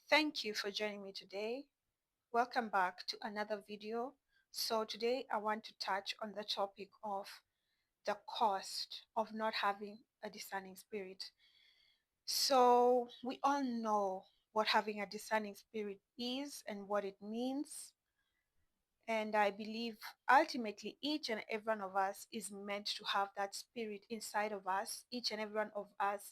Thank you for joining me today. Welcome back to another video. So today I want to touch on the topic of the cost of not having a discerning spirit. So we all know what having a discerning spirit is and what it means. And I believe ultimately each and every one of us is meant to have that spirit inside of us. Each and every one of us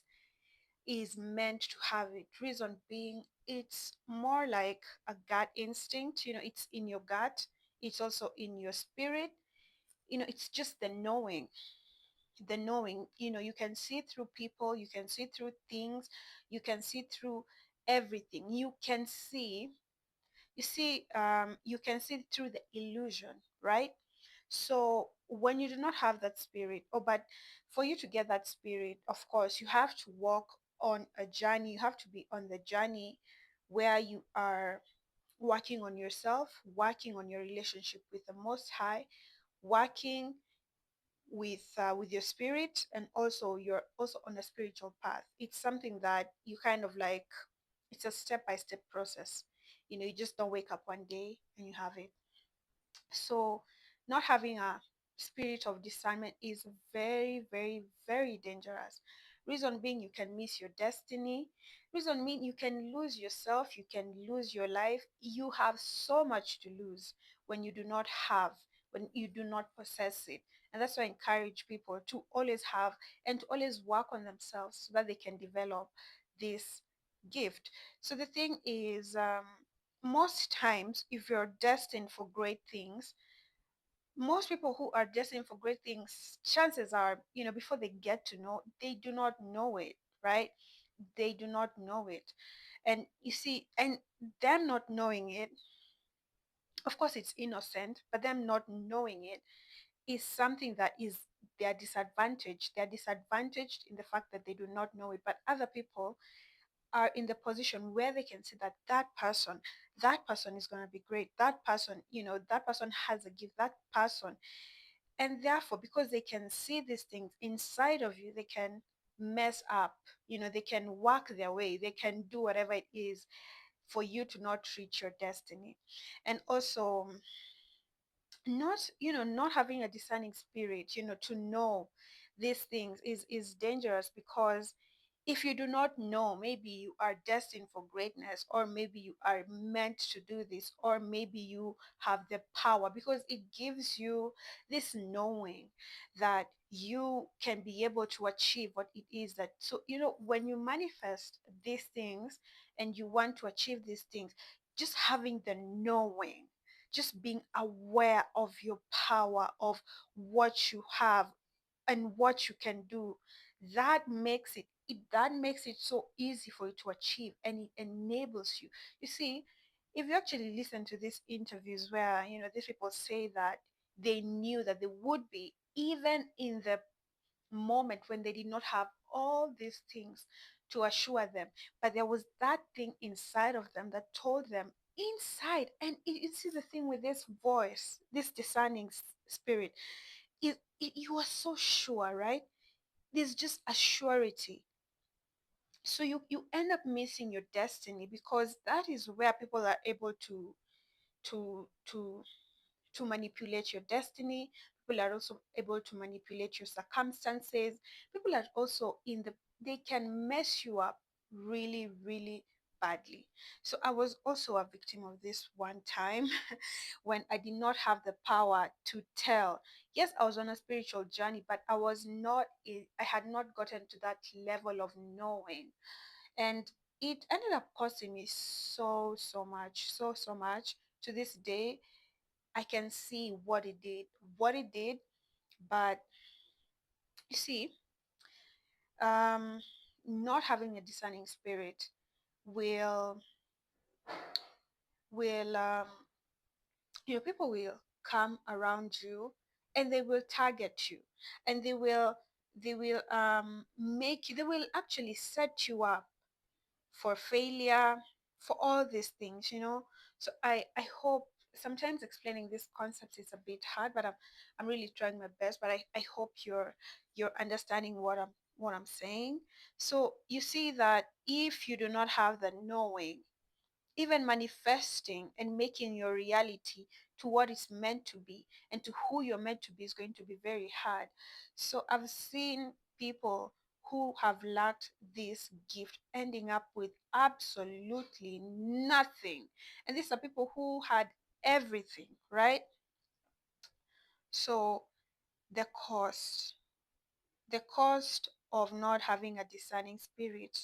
is meant to have it. Reason being, it's more like a gut instinct. It's in your gut, it's also in your spirit. It's just the knowing. The knowing, you can see through people, you can see through things, you can see through everything. You can see through the illusion, right? So when you do not have that spirit, but for you to get that spirit, of course, you have to walk on a journey. You have to be on the journey where you are working on yourself, working on your relationship with the Most High, working with your spirit, and also you're also on a spiritual path. It's something that you kind of like. It's a step by step process. You just don't wake up one day and you have it. So, not having a spirit of discernment is very, very, very dangerous. Reason being, you can miss your destiny. Reason being, you can lose yourself, you can lose your life. You have so much to lose when you do not have, when you do not possess it. And that's why I encourage people to always have and to always work on themselves so that they can develop this gift. So, the thing is, most times, if you're destined for great things, most people who are destined for great things, chances are, before they get to know, they do not know it, right? They do not know it. And you see, and them not knowing it, of course, it's innocent, but them not knowing it is something that is their disadvantage. They're disadvantaged in the fact that they do not know it, but other people are in the position where they can see that that person is going to be great. That person, that person has a gift. That person, and therefore, because they can see these things inside of you, they can mess up. They can work their way. They can do whatever it is for you to not reach your destiny. And also, not having a discerning spirit, to know these things is dangerous, because if you do not know, maybe you are destined for greatness, or maybe you are meant to do this, or maybe you have the power, because it gives you this knowing that you can be able to achieve what it is that. So when you manifest these things and you want to achieve these things, just having the knowing, just being aware of your power, of what you have and what you can do, that makes it so easy for you to achieve, and it enables you. You see, if you actually listen to these interviews where these people say that they knew that they would be, even in the moment when they did not have all these things to assure them, but there was that thing inside of them that told them inside. And you see, the thing with this voice, this discerning spirit, you are so sure, right? There's just a surety. So you end up missing your destiny, because that is where people are able to to to manipulate your destiny. People are also able to manipulate your circumstances. People are also they can mess you up really, really badly. So I was also a victim of this one time when I did not have the power to tell. Yes, I was on a spiritual journey, but I had not gotten to that level of knowing. And it ended up costing me so, so much, so, so much. To this day, I can see what it did. But you see, um, not having a discerning spirit will will people will come around you, and they will target you, and they will actually set you up for failure, for all these things. So I hope, sometimes explaining these concepts is a bit hard, but I'm really trying my best. But I hope you're understanding what I'm saying. So you see that if you do not have the knowing, even manifesting and making your reality to what it's meant to be and to who you're meant to be is going to be very hard. So I've seen people who have lacked this gift ending up with absolutely nothing. And these are people who had everything, right? So the cost, the cost of not having a discerning spirit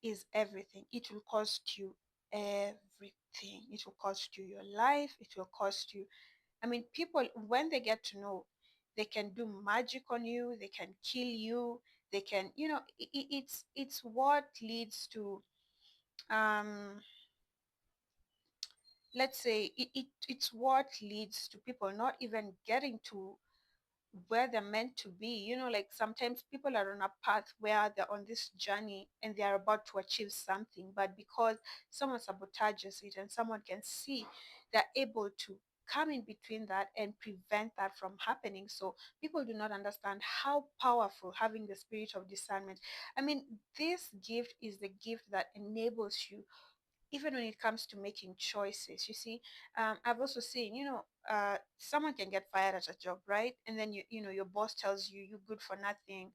is everything. It will cost you everything. It will cost you your life. It will cost you. I mean, people, when they get to know, they can do magic on you, they can kill you, they can, it's what leads to, um, let's say, it's what leads to people not even getting to where they're meant to be. Like sometimes people are on a path where they're on this journey and they are about to achieve something, but because someone sabotages it and someone can see, they're able to come in between that and prevent that from happening. So people do not understand how powerful having the spirit of discernment. I mean, this gift is the gift that enables you even when it comes to making choices. You see, I've also seen, someone can get fired at a job, right? And then your boss tells you you're good for nothing,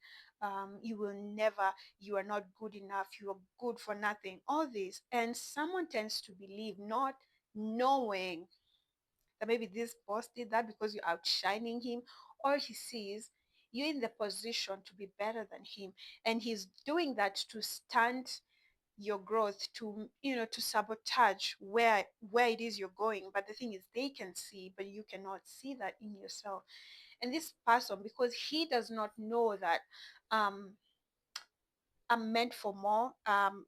you will never, you are not good enough, you are good for nothing, all this, and someone tends to believe, not knowing that maybe this boss did that because you're outshining him, or he sees you're in the position to be better than him, and he's doing that to stand your growth, to to sabotage where it is you're going. But the thing is, they can see, but you cannot see that in yourself. And this person, because he does not know that, um I'm meant for more, I'm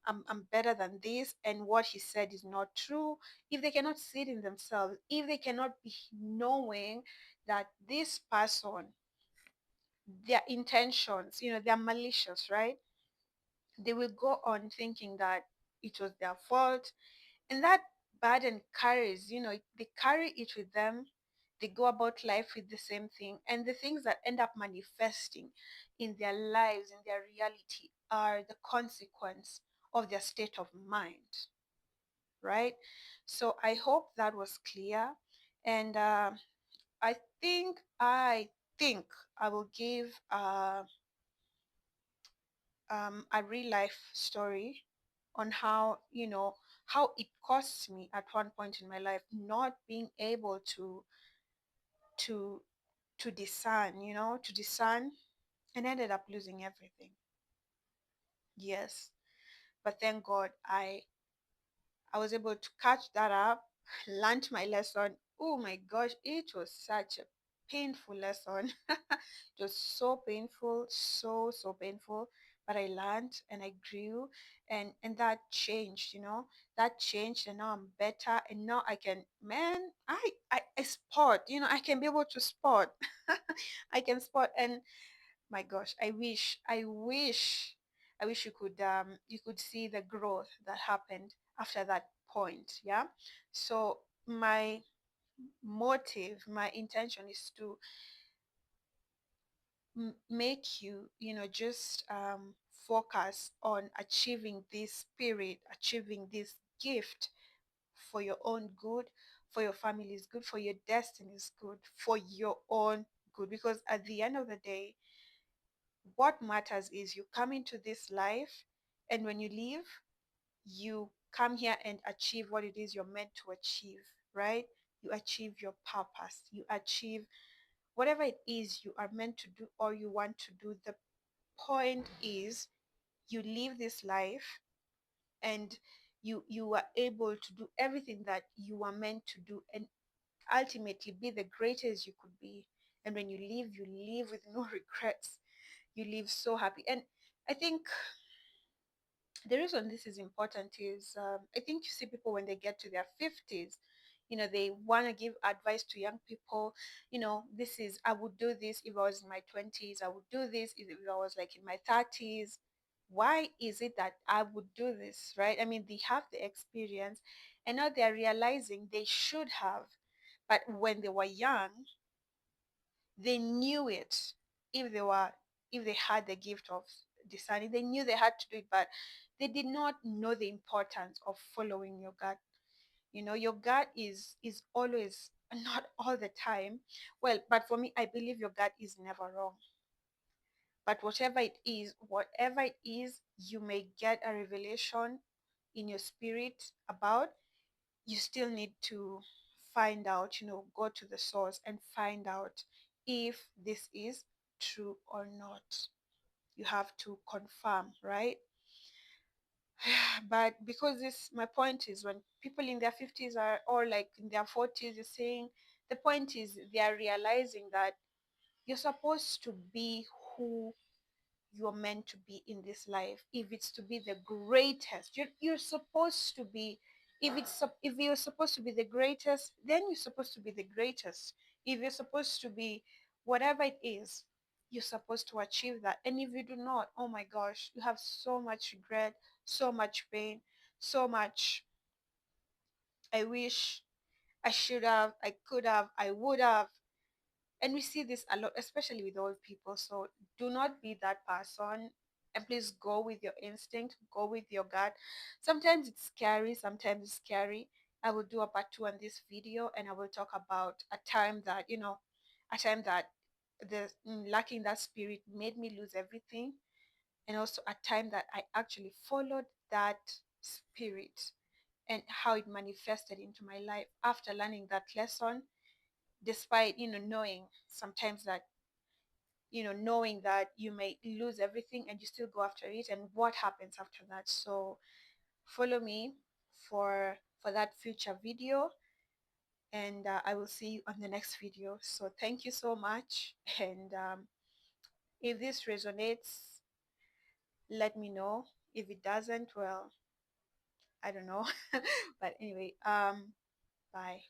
better than this, and what he said is not true. If they cannot see it in themselves, if they cannot be knowing that this person, their intentions, they're malicious, right? They will go on thinking that it was their fault, and that burden carries, they carry it with them. They go about life with the same thing, and the things that end up manifesting in their lives, in their reality, are the consequence of their state of mind, right? So I hope that was clear. And i think i think I will give a real life story on how, how it cost me at one point in my life not being able to to discern, to discern, and ended up losing everything. Yes, but thank God I was able to catch that up, learned my lesson. Oh my gosh, it was such a painful lesson. It was so painful, so painful. But I learned and I grew, and that changed, that changed, and now I'm better. And now I can, man, I sport, I can be able to sport. I can sport. And my gosh, I wish you could see the growth that happened after that point. Yeah. So my motive, my intention is to make you, just focus on achieving this spirit, achieving this gift for your own good, for your family's good, for your destiny's good, for your own good. Because at the end of the day, what matters is you come into this life, and when you leave, you come here and achieve what it is you're meant to achieve, right? You achieve your purpose, you achieve whatever it is you are meant to do or you want to do. The point is, you live this life, and you are able to do everything that you are meant to do, and ultimately be the greatest you could be. And when you leave with no regrets. You live so happy. And I think the reason this is important is, I think you see people when they get to their 50s, they want to give advice to young people. This is, I would do this if I was in my 20s, I would do this if I was like in my 30s. Why is it that I would do this, right? I mean, they have the experience, and now they're realizing they should have. But when they were young, they knew it. If they had the gift of discerning. They knew they had to do it, but they did not know the importance of following your gut. Your gut is always, not all the time, well, but for me, I believe your gut is never wrong. But whatever it is, you may get a revelation in your spirit about. You still need to find out, go to the source and find out if this is true or not. You have to confirm, right? But because this, my point is, when people in their 50s are, or like in their 40s, you're saying, the point is they are realizing that you're supposed to be who you're meant to be in this life. If it's to be the greatest, you're supposed to be. If you're supposed to be the greatest, then you're supposed to be the greatest. If you're supposed to be whatever it is, you're supposed to achieve that. And if you do not, oh my gosh, you have so much regret, so much pain, so much, I wish, I should have, I could have, I would have. And we see this a lot, especially with old people. So do not be that person. And please go with your instinct, go with your gut. Sometimes it's scary, sometimes it's scary. I will do a part two on this video, and I will talk about a time that, a time that lacking that spirit made me lose everything. And also a time that I actually followed that spirit, and how it manifested into my life after learning that lesson, despite knowing sometimes that, knowing that you may lose everything, and you still go after it, and what happens after that. So follow me for that future video, and I will see you on the next video. So thank you so much. And if this resonates, let me know. If it doesn't, well, I don't know. But anyway, bye.